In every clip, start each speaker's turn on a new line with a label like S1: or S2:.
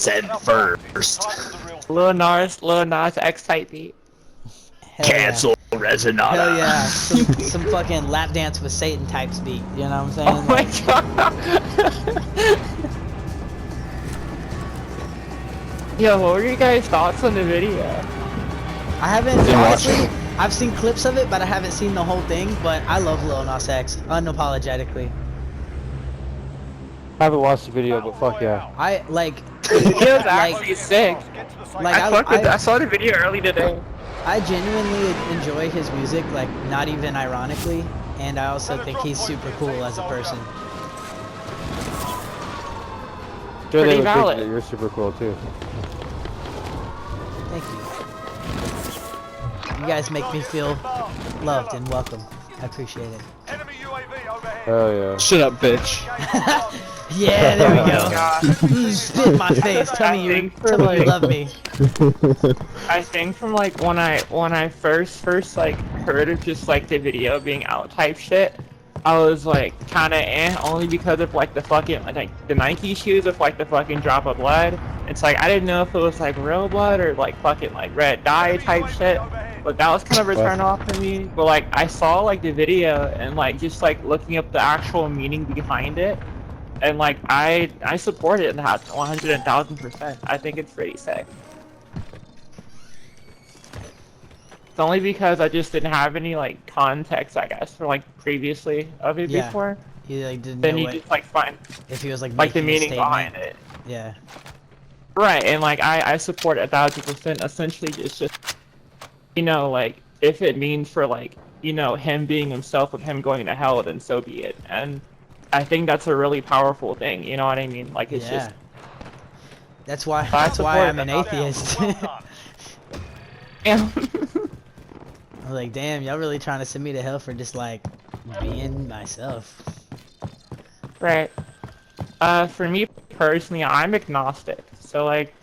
S1: said first.
S2: Lil Nas X type beat.
S1: Cancel Resonata.
S3: Hell yeah, some fucking lap dance with Satan types beat. You know what I'm saying?
S2: Oh my god. Yo, what were your guys' thoughts on the video?
S3: I haven't honestly. I've seen clips of it, but I haven't seen the whole thing. But I love Lil Nas X unapologetically.
S4: I haven't watched the video, but fuck yeah.
S3: I like.
S2: The video's actually sick.
S3: Like
S2: I saw the video early today.
S3: I genuinely enjoy his music, like not even ironically, and I also think he's super cool as a person.
S4: Sure,
S2: Pretty
S4: they would think
S2: valid.
S4: that you're super cool too.
S3: Thank you. You guys make me feel loved and welcome. I appreciate it.
S4: Hell yeah.
S1: Shut up, bitch.
S3: Yeah, there we go.
S2: God.
S3: Spit in my face. Tell me you love me.
S2: I think from like when I first like heard of just like the video being out type shit, I was like kinda only because of like the fucking like the Nike shoes with like the fucking drop of blood. It's like I didn't know if it was like real blood or like fucking like red dye type shit. But that was kind of a turn off for me. But like I saw like the video and like just like looking up the actual meaning behind it. And like I support it 110,000%. I think it's pretty sick. It's only because I just didn't have any like context, I guess, for like previously of it before.
S3: He like didn't
S2: Then
S3: know
S2: you
S3: what,
S2: just like find
S3: if he was like
S2: the
S3: making a
S2: meaning behind
S3: statement.
S2: it.
S3: Yeah.
S2: Right, and like I support it 1,000%. Essentially, it's just you know like if it means for like you know him being himself with him going to hell, then so be it. And I think that's a really powerful thing. You know what I mean? Like it's just.
S3: That's why I'm an atheist.
S2: And
S3: I'm like, damn, y'all really trying to send me to hell for just like being myself.
S2: right. For me personally, I'm agnostic. So like.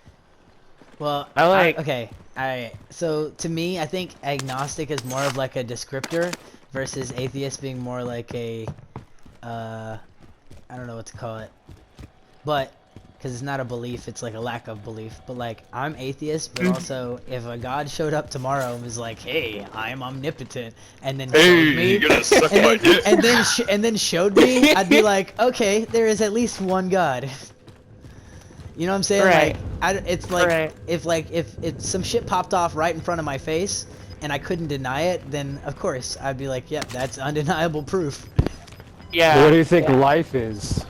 S3: Well,
S2: I like.
S3: okay. Alright. So to me, I think agnostic is more of like a descriptor versus atheist being more like a. I don't know what to call it, but because it's not a belief, it's like a lack of belief. But like I'm atheist, but also if a god showed up tomorrow and was like, "Hey, I'm omnipotent," and then showed me,
S1: you're gonna suck my dick.
S3: and then showed me, I'd be like, "Okay, there is at least one god." You know what I'm saying?
S2: Right.
S3: Like, it's like
S2: Right.
S3: if some shit popped off right in front of my face and I couldn't deny it, then of course I'd be like, "Yep, that's undeniable proof."
S2: Yeah.
S4: What do you think life is?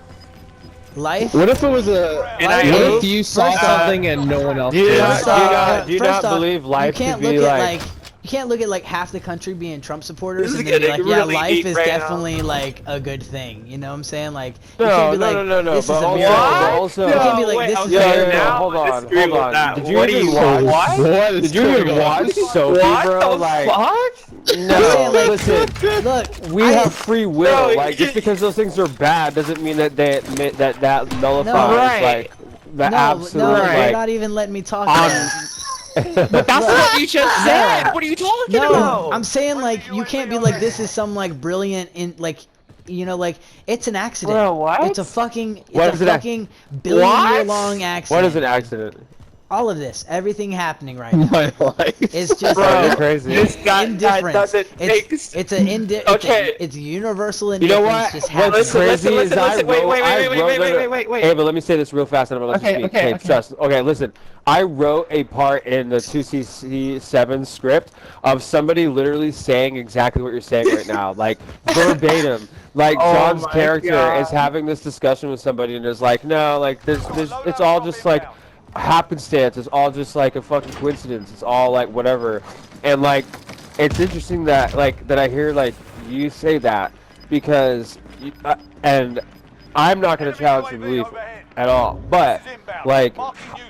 S3: Life?
S1: What if it was a?
S2: And I
S1: What
S2: hope-
S1: if you saw
S3: First off-
S1: something and no one else
S4: Do you
S1: did?
S4: not, do you
S3: First
S4: not
S3: off,
S4: believe life
S3: you can't
S4: to be
S3: look at
S4: like...
S3: You can't look at like half the country being Trump supporters
S2: This
S3: and
S2: is
S3: then be like,
S2: getting
S3: yeah,
S2: really
S3: life
S2: deep
S3: is
S2: right now.
S3: definitely like a good thing. You know what I'm saying? Like, you
S4: No,
S3: can't be
S4: no,
S3: like,
S4: no, no,
S3: this is
S4: but
S3: a
S4: also,
S3: miracle.
S4: but also...
S3: You can't be like,
S2: wait,
S3: this
S2: I'll
S3: is
S2: tell
S3: a
S2: you
S3: miracle.
S2: now,
S4: hold
S2: I
S4: on,
S2: disagree
S4: hold
S2: with
S4: on.
S2: that.
S4: Did you
S2: What do
S4: even
S2: you
S4: watch?
S2: what?
S1: What is
S4: Did you even
S1: going on?
S4: watch Sophie,
S2: What
S4: bro?
S2: the
S4: Like,
S2: fuck?
S4: no,
S3: I'm saying, like,
S4: listen.
S3: Look,
S4: We have free will.
S2: No,
S4: like, just because those things are bad doesn't mean that that nullifies
S3: No.
S2: Right.
S4: like the
S3: no,
S4: absolute
S3: no,
S2: Right.
S3: you're
S4: like.
S3: not even letting me talk.
S4: on-
S3: yet.
S2: But that's what you just said. What are you talking
S3: No,
S2: about?
S3: I'm saying like you can't be like this is some like brilliant in like you know like it's an accident.
S2: Bro, what?
S3: It's a fucking
S4: What
S3: it's
S4: is
S3: a
S4: it?
S3: fucking billion-year-long
S4: What
S3: accident.
S4: is an accident?
S3: All of this, everything happening right now.
S1: My life.
S3: It's just
S2: Bro,
S4: You're crazy.
S2: this guy
S3: indifference.
S2: doesn't make
S3: It's an
S2: Okay.
S3: it's a universal
S4: You know
S3: indifference
S4: what?
S3: just
S4: What's
S3: happening.
S4: crazy is I
S2: wait,
S4: wrote.
S2: wait,
S4: I
S2: wait,
S4: wrote.
S2: wait,
S4: no, no.
S2: wait, wait, wait.
S4: Hey, but let me say this real fast, and I'm gonna let you speak.
S2: Okay.
S4: Trust. Okay, listen. I wrote a part in the 2CC7 script of somebody literally saying exactly what you're saying right now, like verbatim. Like
S2: Oh
S4: John's
S2: my
S4: character
S2: God.
S4: is having this discussion with somebody, and is like, no, like there's, it's all just like happenstance. It's all just like a fucking coincidence. It's all like whatever. And like, it's interesting that that I hear like you say that because, and I'm not gonna challenge your belief at all. But like,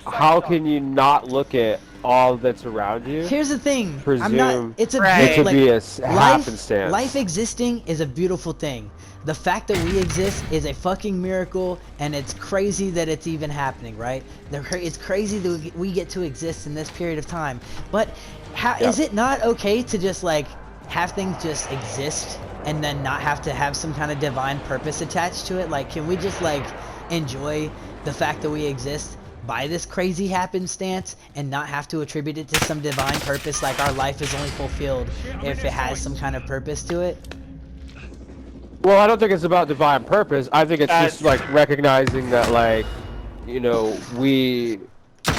S4: how can you not look at all that's around you?
S3: Here's the thing.
S4: Presume
S3: I'm not. It's a
S2: Right.
S4: it to
S3: like,
S4: be a happenstance.
S3: life existing is a beautiful thing. The fact that we exist is a fucking miracle, and it's crazy that it's even happening, right? It's crazy that we get to exist in this period of time. But is it not okay to just like have things just exist and then not have to have some kind of divine purpose attached to it? Like, can we just like enjoy the fact that we exist by this crazy happenstance and not have to attribute it to some divine purpose, like our life is only fulfilled if it has some kind of purpose to it?
S4: Well, I don't think it's about divine purpose. I think it's just like recognizing that, like, you know, we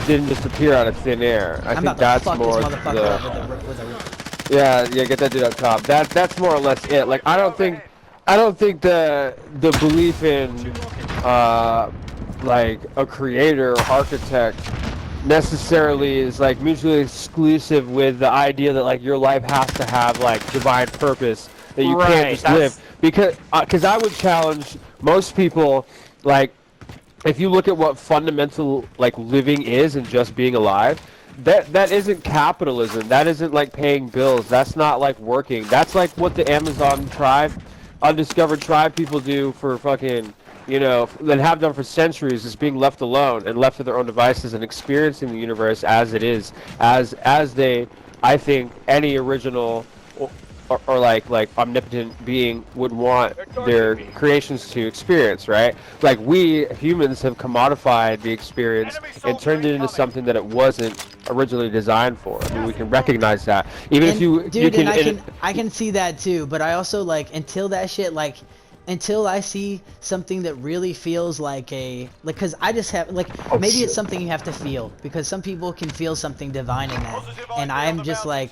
S4: didn't just appear out of thin air. I think that's more the. Yeah, get that dude up top. That's more or less it. Like, I don't think the belief in like a creator or architect necessarily is like mutually exclusive with the idea that like your life has to have like divine purpose, that you can't just live. Because I would challenge most people, like, if you look at what fundamental like living is and just being alive, that isn't capitalism. That isn't like paying bills. That's not like working. That's like what the Amazon tribe, undiscovered tribe people do for fucking, you know, that have done for centuries, is being left alone and left to their own devices and experiencing the universe as it is, as they, I think, any original or like omnipotent being would want their creations to experience, right? Like, we humans have commodified the experience and turned it into something that it wasn't originally designed for. I mean, we can recognize that. Even if you,
S3: dude, I can see that too, but I also, like, until that shit, like, until I see something that really feels like a, like, because I just have, like, maybe it's something you have to feel, because some people can feel something divine in that, and I'm just like,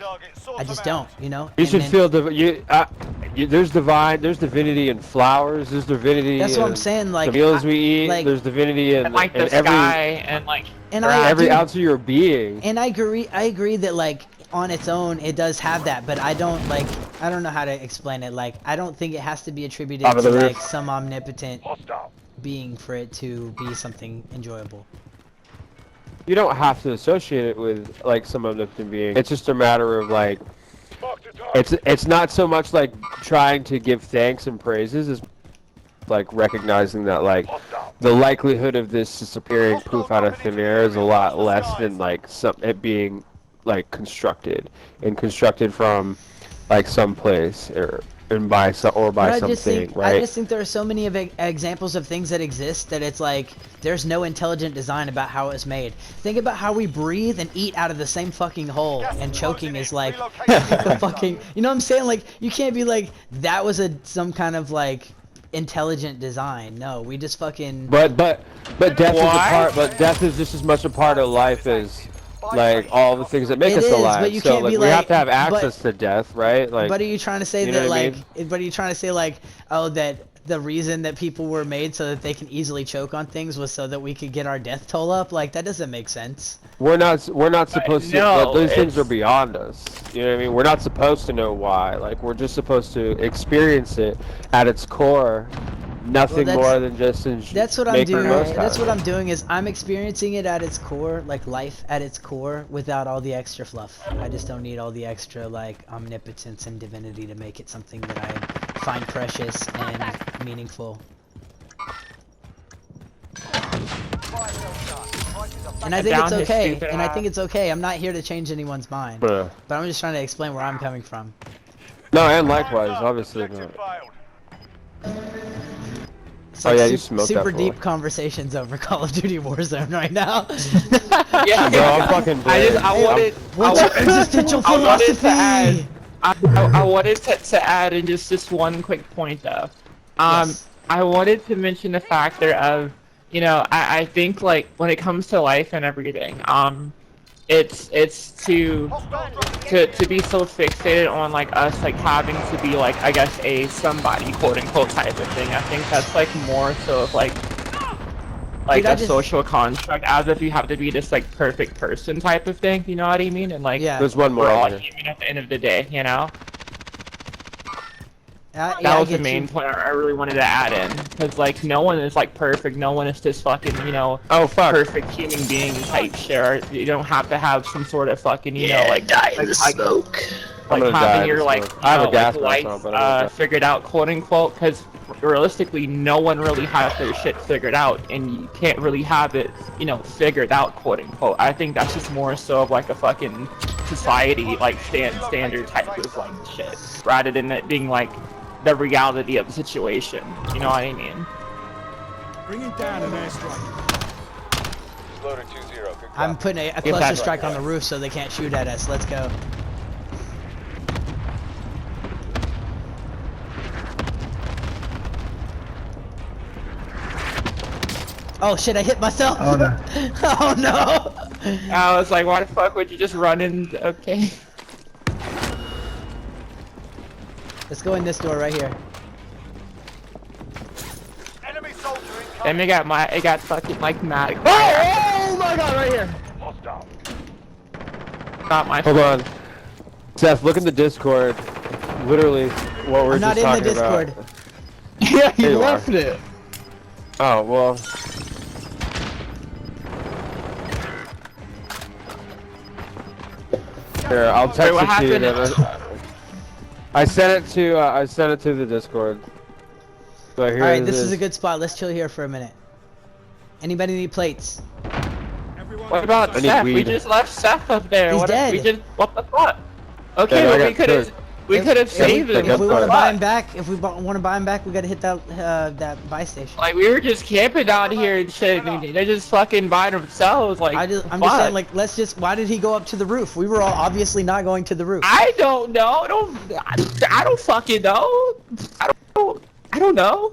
S3: I just don't, you know?
S4: You should feel, there's divinity in flowers, there's divinity
S3: that's what I'm saying, like,
S4: the meals we eat,
S3: like,
S4: there's divinity in
S2: like the
S4: every,
S2: sky, and like,
S4: every ounce of your being.
S3: And I agree that, like, on its own it does have that, but I don't know how to explain it. Like, I don't think it has to be attributed to like some omnipotent being for it to be something enjoyable.
S4: You don't have to associate it with like some omnipotent being. It's just a matter of like, it's not so much like trying to give thanks and praises as like recognizing that like the likelihood of this disappearing poof out of thin air is a lot less than like it being like constructed from like some place by something, right?
S3: I just think there are so many of examples of things that exist that it's like there's no intelligent design about how it's made. Think about how we breathe and eat out of the same fucking hole, and choking is like the fucking, you know what I'm saying? Like, you can't be like, that was some kind of like intelligent design. No, we just fucking.
S4: But death is just as much a part of life as like all the things that make us alive.
S3: But you
S4: so
S3: can't
S4: like,
S3: be
S4: we have to have access to death, right? Like,
S3: but are you trying to say that like? But are you trying to say like, oh, that the reason that people were made so that they can easily choke on things was so that we could get our death toll up? Like, that doesn't make sense.
S4: We're not supposed to. Those things are beyond us. You know what I mean? We're not supposed to know why. Like, we're just supposed to experience it at its core. Nothing more than just
S3: that's what I'm doing. That's what I'm doing, is I'm experiencing it at its core, like life at its core, without all the extra fluff. I just don't need all the extra like omnipotence and divinity to make it something that I find precious and meaningful. And I think it's okay. And I think it's okay. I'm not here to change anyone's mind. But I'm just trying to explain where I'm coming from.
S4: No, and likewise, obviously not.
S3: It's like super deep conversations over Call of Duty Warzone right now.
S2: Yeah,
S4: bro, I'm fucking dead.
S2: I wanted to add in just one quick point though.
S3: Yes.
S2: I wanted to mention the factor of, you know, I think like when it comes to life and everything, it's to be so fixated on like us like having to be like, I guess, a somebody quote unquote type of thing. I think that's like more so of like a social construct, as if you have to be this like perfect person type of thing, you know what I mean? And like,
S3: yeah,
S4: there's one more
S2: we're all human at the end of the day, you know? That was the main point I really wanted to add in, because like no one is like perfect, no one is this fucking, you know, perfect human being type shit. You don't have to have some sort of fucking, you know, like
S5: smoke.
S2: Like having your like, life figured out, quote unquote, because realistically no one really has their shit figured out, and you can't really have it, you know, figured out, quote unquote. I think that's just more so of like a fucking society like standard type of like shit, rather than it being like the reality of the situation. You know what I mean?
S6: Bringing down an airstrike.
S5: Loader 2-0. Good copy.
S3: I'm putting a cluster
S2: that
S3: strike on the roof so they can't shoot at us. Let's go. Oh shit, I hit myself!
S1: Oh, no.
S3: Oh no!
S2: I was like, why the fuck would you just run in? Okay.
S3: Let's go in this door right here.
S5: Enemy soldier
S2: Then
S5: incoming.
S2: it got fucking like mad.
S1: Oh my god, right here.
S5: Hostile.
S2: Not my
S4: Hold
S2: fault.
S4: on. Seth, look in the Discord. Literally, what we're
S3: I'm not
S4: just
S3: in the
S4: talking
S3: Discord.
S4: about.
S1: Yeah, he
S4: There you
S1: left
S4: are.
S1: it.
S4: Oh, well. Here, I'll text
S2: what
S4: it to you.
S2: happened?
S4: Then. I sent it to the Discord. So here
S3: Alright,
S4: it
S3: this is a good spot. Let's chill here for a minute. Anybody need plates?
S2: What about
S4: I need
S2: Seth? We
S4: weed.
S2: just left Seth up there.
S3: He's
S2: what
S3: dead.
S2: What the fuck? Okay,
S4: Yeah, I
S2: well, we
S4: got
S2: could have
S4: third.
S2: saved him.
S3: If we want to
S2: What the
S3: buy him
S2: fuck?
S3: back, if we want to buy him back, we gotta hit that buy station.
S2: Like we were just camping out here and shit. They just fucking by themselves. Like
S3: I'm just
S2: fuck.
S3: saying, like, let's just. Why did he go up to the roof? We were all obviously not going to the roof.
S2: I don't know. I don't fucking know. I don't know.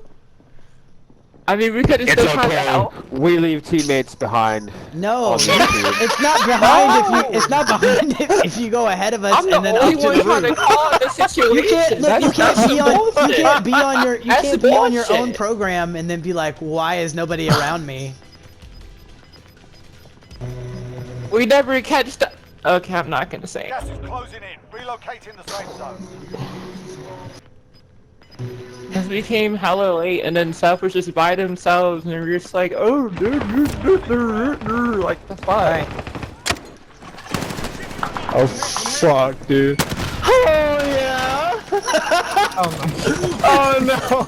S2: I mean, we could have
S4: It's
S2: still tried to
S4: okay.
S2: help.
S4: We leave teammates behind.
S3: No,
S4: On YouTube.
S3: it's not behind if you. It's not behind if you go ahead of us
S2: I'm the
S3: and then
S2: only
S3: up to
S2: one
S3: the
S2: trying to
S3: roof.
S2: call out the situation.
S3: You can't look. You can't
S2: That's
S3: be
S2: some
S3: on. You
S2: bullshit.
S3: can't be on your. You
S2: That's
S3: can't be on your own
S2: bullshit.
S3: program and then be like, why is nobody around me?
S2: We never catch the. Okay, I'm not gonna say.
S5: Gas is closing in. Relocating the safe zone.
S2: Because we came hella late, and then Seth was just by themselves, and we were just like, oh, like the fuck.
S3: Alright.
S1: Oh fuck, dude. Oh yeah. Oh no.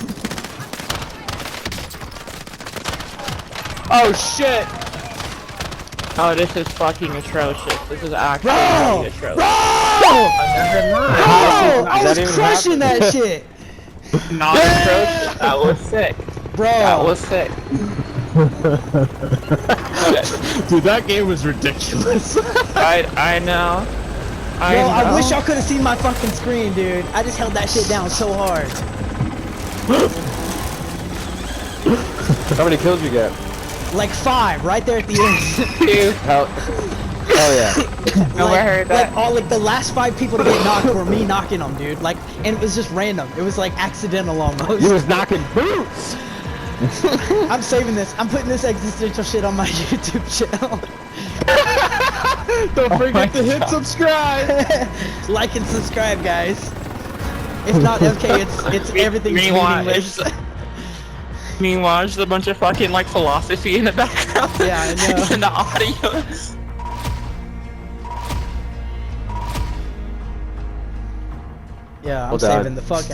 S1: Oh shit.
S2: Oh, this is fucking atrocious. This is actually
S3: Bro!
S2: atrocious.
S3: Bro!
S4: How
S3: I
S4: did
S3: was
S4: that even
S3: crushing
S4: happen?
S3: that shit,
S2: Not atrocious. That was sick.
S3: bro.
S2: That was sick.
S1: Dude, that game was ridiculous.
S2: I know.
S3: Bro, I wish y'all could have seen my fucking screen, dude. I just held that shit down so hard.
S4: How many kills you get?
S3: Like 5, right there at the end.
S2: Dude,
S4: Hell yeah.
S2: no, I heard that.
S3: Like all like the last 5 people to get knocked were me knocking them, dude. Like, and it was just random. It was like accidental almost.
S4: You was knocking boots!
S3: I'm saving this. I'm putting this existential shit on my YouTube channel.
S1: Don't forget to hit subscribe.
S3: Like and subscribe, guys. If not, okay, it's everything's meaningless.
S2: Meanwhile, there's a bunch of fucking like philosophy in the background.
S3: Yeah, I know.
S2: In the audio.
S3: Yeah, I'm
S4: Well done.
S3: saving the fuck out.